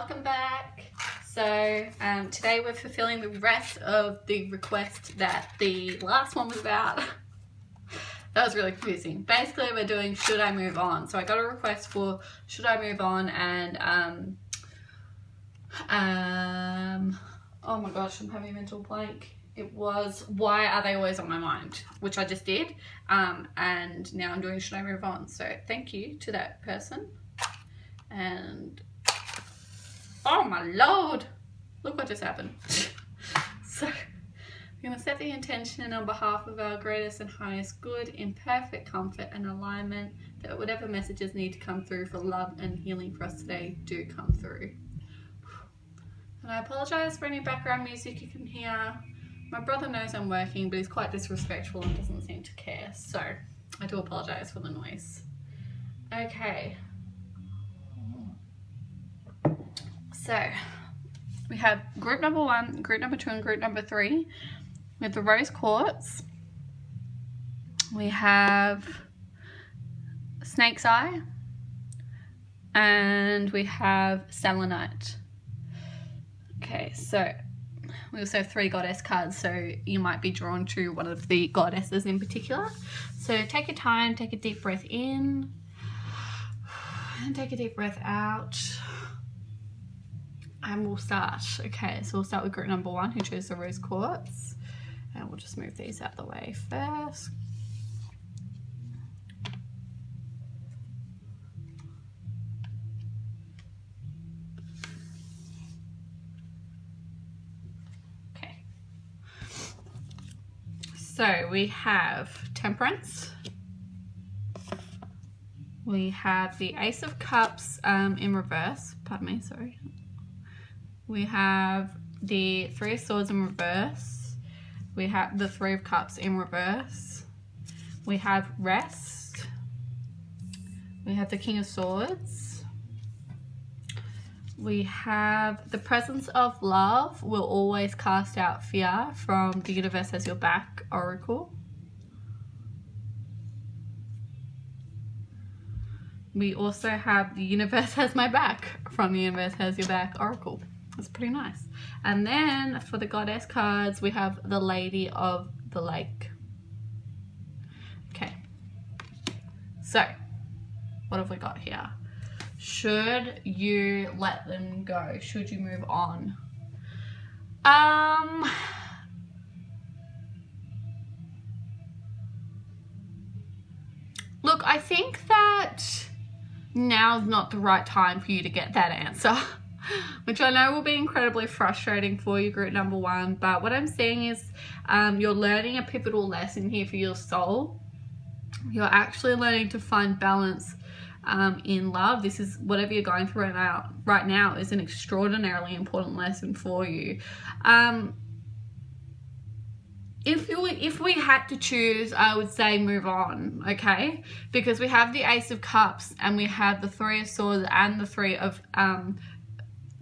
welcome back. So today we're fulfilling the rest of the request that the last one was about. That was really confusing. Basically we're doing should I move on. So I got a request for should I move on, and oh my gosh, I'm having a mental blank. It was why are they always on my mind, which I just did, and now I'm doing should I move on. So thank you to that person. And oh my lord, look what just happened. So we're going to set the intention on behalf of our greatest and highest good in perfect comfort and alignment that whatever messages need to come through for love and healing for us today do come through. And I apologize for any background music you can hear. My brother knows I'm working, but he's quite disrespectful and doesn't seem to care, so I do apologize for the noise. Okay. So we have group number 1, group number 2, and group number 3 with the rose quartz. We have snake's eye, and we have selenite. Okay, so we also have 3 goddess cards, so you might be drawn to one of the goddesses in particular. So take your time, take a deep breath in, and take a deep breath out. And we'll start. Okay, so we'll start with group number 1 who chose the rose quartz. And we'll just move these out of the way first. Okay. So we have Temperance. We have the Ace of Cups in reverse. Pardon me, sorry. We have the 3 of Swords in reverse. We have the 3 of Cups in reverse. We have Rest. We have the King of Swords. We have the Presence of Love will always cast out fear from the Universe Has Your Back Oracle. We also have the Universe Has My Back from the Universe Has Your Back Oracle. That's pretty nice. And then for the goddess cards, we have the Lady of the Lake. Okay. So, what have we got here? Should you let them go? Should you move on? Look, I think that now's not the right time for you to get that answer. Which I know will be incredibly frustrating for you, group number 1. But what I'm saying is you're learning a pivotal lesson here for your soul. You're actually learning to find balance in love. This is whatever you're going through right now is an extraordinarily important lesson for you. If we had to choose, I would say move on, okay? Because we have the Ace of Cups and we have the 3 of Swords and the 3 of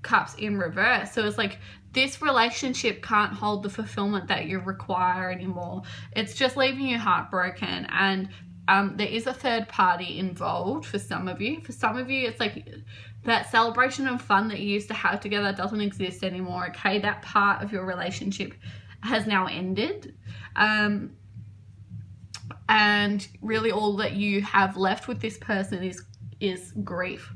Cups in reverse. So it's like this relationship can't hold the fulfillment that you require anymore. It's just leaving you heartbroken, and there is a third party involved for some of you. For some of you, it's like that celebration and fun that you used to have together doesn't exist anymore, okay? That part of your relationship has now ended. And really all that you have left with this person is grief.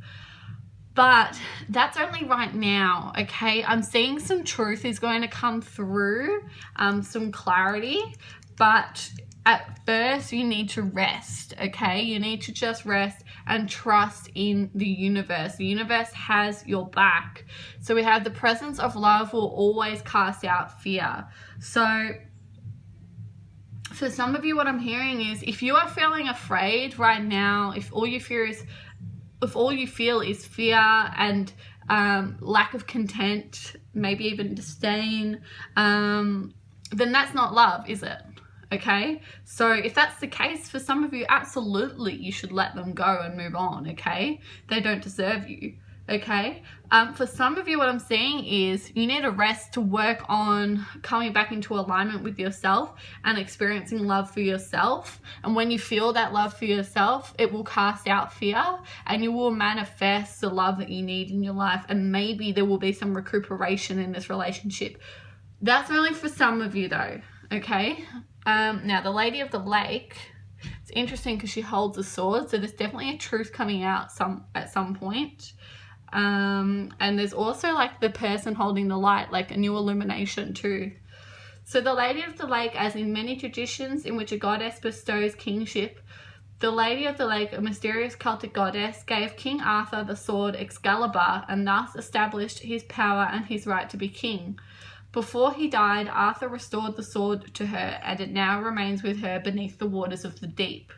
But that's only right now, okay? I'm seeing some truth is going to come through, some clarity, but at first you need to rest, okay? You need to just rest and trust in the universe. The universe has your back. So we have the presence of love will always cast out fear. So for some of you, what I'm hearing is if you are feeling afraid right now, if all you feel is fear and lack of content, maybe even disdain, then that's not love, is it? Okay, so if that's the case for some of you, absolutely you should let them go and move on, okay? They don't deserve you, okay? For some of you, what I'm seeing is you need a rest to work on coming back into alignment with yourself and experiencing love for yourself. And when you feel that love for yourself, it will cast out fear and you will manifest the love that you need in your life. And maybe there will be some recuperation in this relationship. That's only for some of you though, okay? Now, the Lady of the Lake, it's interesting because she holds a sword. So there's definitely a truth coming out at some point. And there's also like the person holding the light, like a new illumination too. So the Lady of the Lake, as in many traditions in which a goddess bestows kingship, the Lady of the Lake, a mysterious Celtic goddess, gave King Arthur the sword Excalibur and thus established his power and his right to be king. Before he died, Arthur restored the sword to her, and it now remains with her beneath the waters of the deep.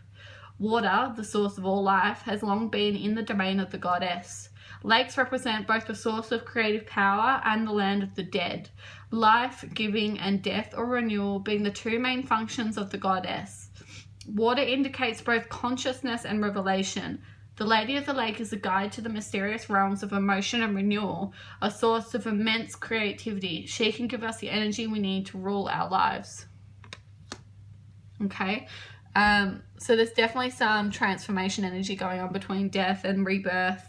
Water, the source of all life, has long been in the domain of the goddess. Lakes represent both the source of creative power and the land of the dead, life, giving, and death or renewal being the two main functions of the goddess. Water indicates both consciousness and revelation. The Lady of the Lake is a guide to the mysterious realms of emotion and renewal, a source of immense creativity. She can give us the energy we need to rule our lives. Okay, so there's definitely some transformation energy going on between death and rebirth.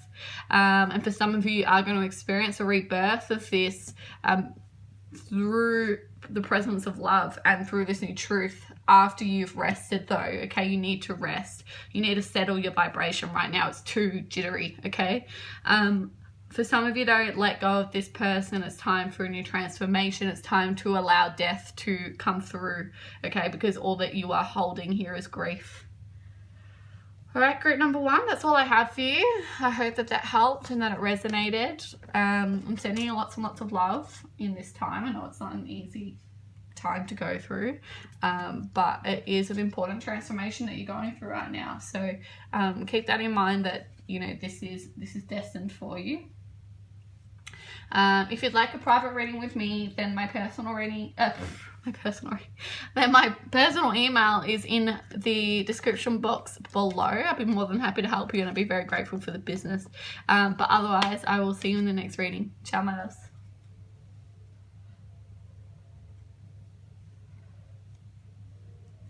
And for some of you are going to experience a rebirth of this through the presence of love and through this new truth after you've rested though, okay? You need to rest. You need to settle your vibration right now. It's too jittery, okay? For some of you though, let go of this person. It's time for a new transformation. It's time to allow death to come through, okay? Because all that you are holding here is grief. All right, group number 1, that's all I have for you. I hope that helped and that it resonated. I'm sending you lots and lots of love in this time. I know it's not an easy time to go through, but it is an important transformation that you're going through right now. So keep that in mind that, you know, this is destined for you. If you'd like a private reading with me, then my personal email is in the description box below. I'd be more than happy to help you and I'd be very grateful for the business. But otherwise, I will see you in the next reading. Ciao, my loves.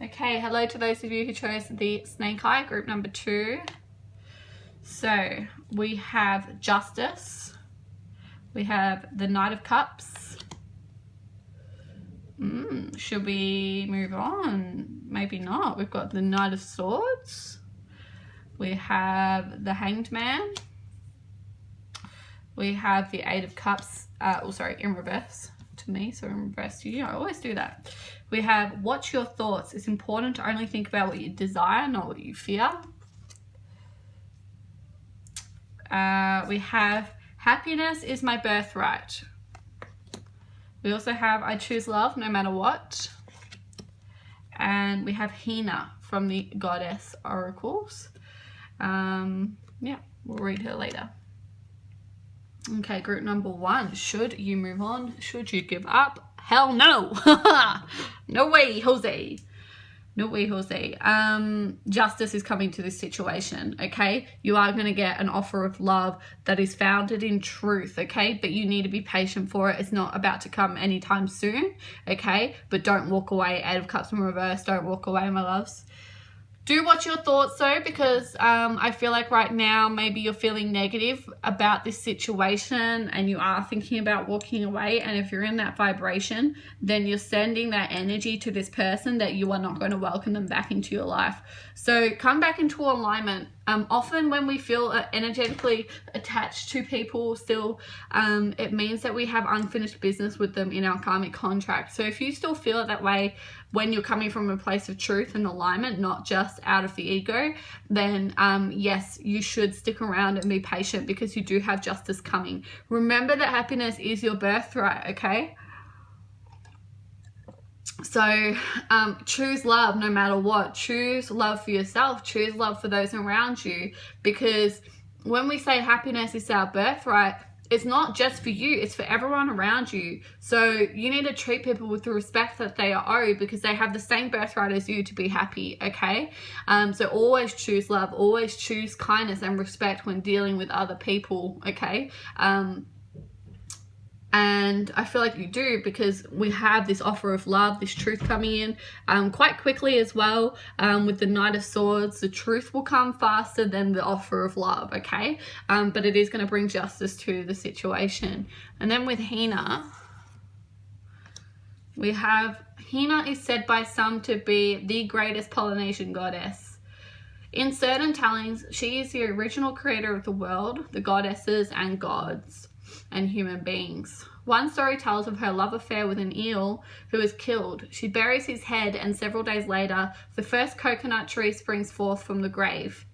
Okay, hello to those of you who chose the Snake Eye, group number 2. So we have Justice. We have the Knight of Cups. Should we move on? Maybe not. We've got the Knight of Swords. We have the Hanged Man. We have the Eight of Cups. In reverse to me, so in reverse to you. I always do that. We have Watch Your Thoughts. It's important to only think about what you desire, not what you fear. We have Happiness is my birthright. We also have I choose love no matter what. And we have Hina from the Goddess Oracles. Yeah, we'll read her later. Okay, group number 1. Should you move on? Should you give up? Hell no. No way, Jose. No way, Jose. Justice is coming to this situation, okay? You are going to get an offer of love that is founded in truth, okay? But you need to be patient for it. It's not about to come anytime soon, okay? But don't walk away. Eight of Cups in reverse. Don't walk away, my loves. Do watch your thoughts though, because I feel like right now maybe you're feeling negative about this situation and you are thinking about walking away. And if you're in that vibration, then you're sending that energy to this person that you are not going to welcome them back into your life. So come back into alignment. Often when we feel energetically attached to people still, it means that we have unfinished business with them in our karmic contract. So if you still feel it that way when you're coming from a place of truth and alignment, not just out of the ego, then yes, you should stick around and be patient because you do have justice coming. Remember that happiness is your birthright, okay? So choose love no matter what. Choose love for yourself. Choose love for those around you, because when we say happiness is our birthright, it's not just for you, it's for everyone around you. So you need to treat people with the respect that they are owed, because they have the same birthright as you to be happy, okay? So always choose love, always choose kindness and respect when dealing with other people, okay? And I feel like you do, because we have this offer of love, this truth coming in quite quickly as well. With the Knight of Swords, the truth will come faster than the offer of love, okay? But it is going to bring justice to the situation. And then with Hina, we have, Hina is said by some to be the greatest Polynesian goddess. In certain tellings, she is the original creator of the world, the goddesses and gods, and human beings. One story tells of her love affair with an eel who is killed. She buries his head, and several days later, the first coconut tree springs forth from the grave.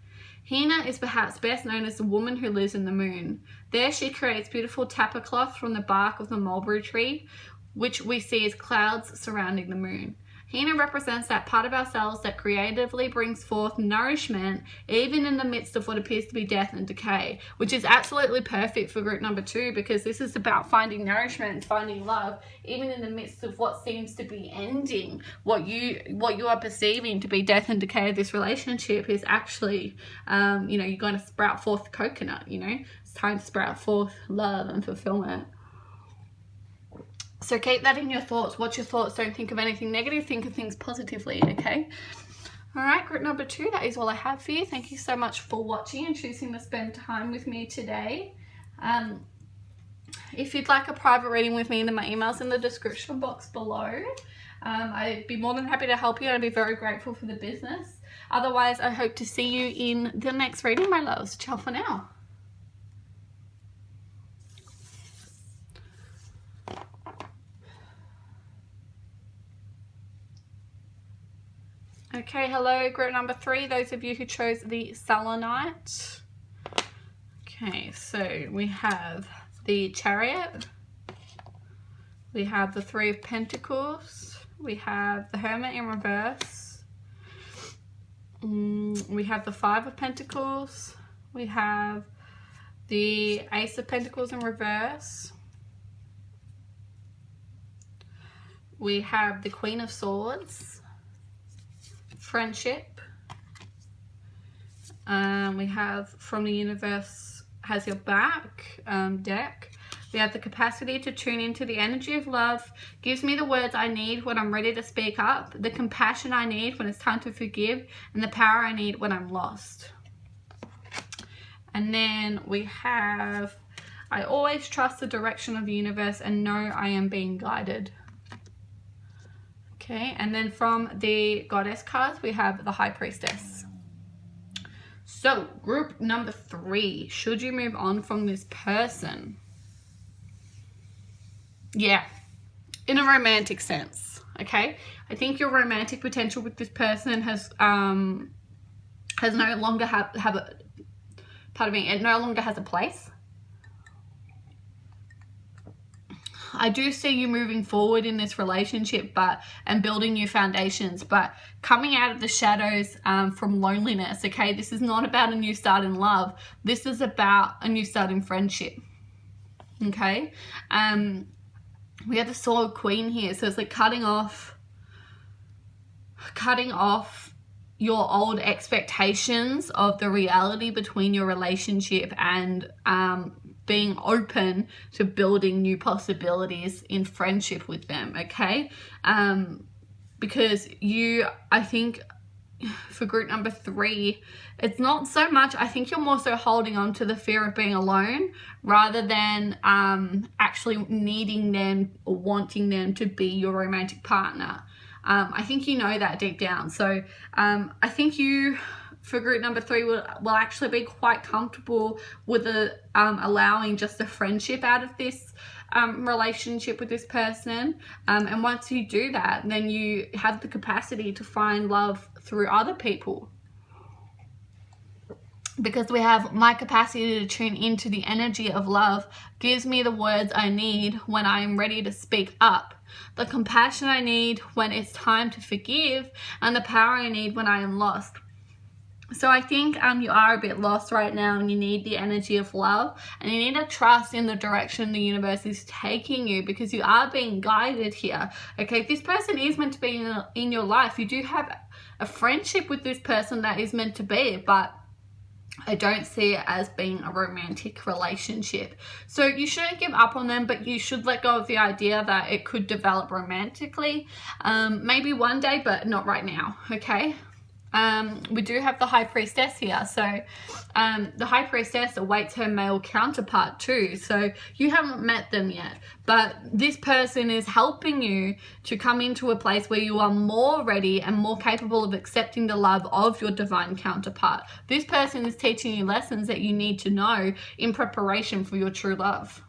Hina is perhaps best known as the woman who lives in the moon. There she creates beautiful tapa cloth from the bark of the mulberry tree, which we see as clouds surrounding the moon. Hina represents that part of ourselves that creatively brings forth nourishment even in the midst of what appears to be death and decay, which is absolutely perfect for group number 2, because this is about finding nourishment and finding love even in the midst of what seems to be ending. What you are perceiving to be death and decay of this relationship is actually, you know, you're going to sprout forth coconut, you know. It's time to sprout forth love and fulfillment. So keep that in your thoughts. Watch your thoughts. Don't think of anything negative. Think of things positively, okay? All right, group number 2, that is all I have for you. Thank you so much for watching and choosing to spend time with me today. If you'd like a private reading with me, then my email's in the description box below. I'd be more than happy to help you, and I'd be very grateful for the business. Otherwise, I hope to see you in the next reading, my loves. Ciao for now. Okay, hello, group number 3, those of you who chose the selenite. Okay, so we have the Chariot, we have the 3 of Pentacles, we have the Hermit in reverse, we have the 5 of Pentacles, we have the Ace of Pentacles in reverse, we have the Queen of Swords, Friendship, we have From the Universe Has Your Back deck. We have the capacity to tune into the energy of love, gives me the words I need when I'm ready to speak up, the compassion I need when it's time to forgive, and the power I need when I'm lost. And then we have, I always trust the direction of the universe and know I am being guided. Okay, and then from the Goddess cards, we have the High Priestess. So, group number 3, should you move on from this person? Yeah, in a romantic sense, okay? I think your romantic potential with this person has no longer it no longer has a place. I do see you moving forward in this relationship and building new foundations, but coming out of the shadows from loneliness, okay? This is not about a new start in love. This is about a new start in friendship, okay? We have the Sword Queen here, so it's like cutting off your old expectations of the reality between your relationship and being open to building new possibilities in friendship with them, okay? Because I think for group number 3, it's not so much, I think you're more so holding on to the fear of being alone rather than actually needing them or wanting them to be your romantic partner. I think you know that deep down. So I think you, for group number 3, will actually be quite comfortable with allowing just a friendship out of this relationship with this person. And once you do that, then you have the capacity to find love through other people. Because we have my capacity to tune into the energy of love gives me the words I need when I am ready to speak up, the compassion I need when it's time to forgive, and the power I need when I am lost. So I think you are a bit lost right now, and you need the energy of love, and you need to trust in the direction the universe is taking you, because you are being guided here. Okay, this person is meant to be in your life. You do have a friendship with this person that is meant to be, but I don't see it as being a romantic relationship. So you shouldn't give up on them, but you should let go of the idea that it could develop romantically. Maybe one day, but not right now, okay? We do have the High Priestess here. So the High Priestess awaits her male counterpart too. So you haven't met them yet, but this person is helping you to come into a place where you are more ready and more capable of accepting the love of your divine counterpart. This person is teaching you lessons that you need to know in preparation for your true love.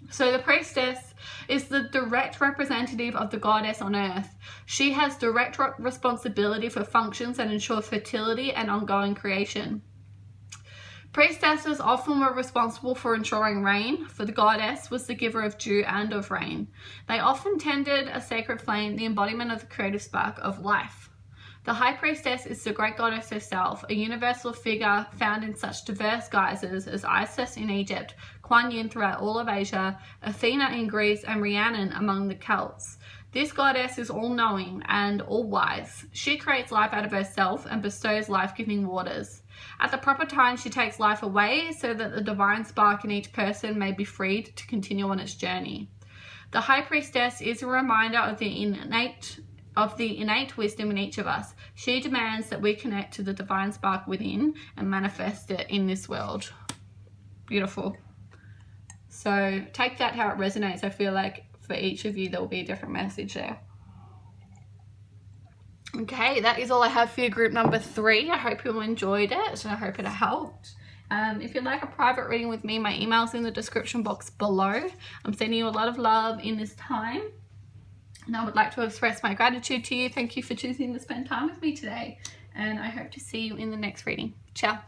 So the Priestess is the direct representative of the goddess on earth. She has direct responsibility for functions that ensure fertility and ongoing creation. Priestesses often were responsible for ensuring rain, for the goddess was the giver of dew and of rain. They often tended a sacred flame, the embodiment of the creative spark of life. The High Priestess is the great goddess herself, a universal figure found in such diverse guises as Isis in Egypt, Kuan Yin throughout all of Asia, Athena in Greece, and Rhiannon among the Celts. This goddess is all-knowing and all-wise. She creates life out of herself and bestows life-giving waters. At the proper time, she takes life away so that the divine spark in each person may be freed to continue on its journey. The High Priestess is a reminder of the innate wisdom in each of us. She demands that we connect to the divine spark within and manifest it in this world. Beautiful. So take that how it resonates. I feel like for each of you there will be a different message there. Okay, that is all I have for your group number 3. I hope you enjoyed it, and I hope it helped. If you'd like a private reading with me, my email's in the description box below. I'm sending you a lot of love in this time. And I would like to express my gratitude to you. Thank you for choosing to spend time with me today. And I hope to see you in the next reading. Ciao.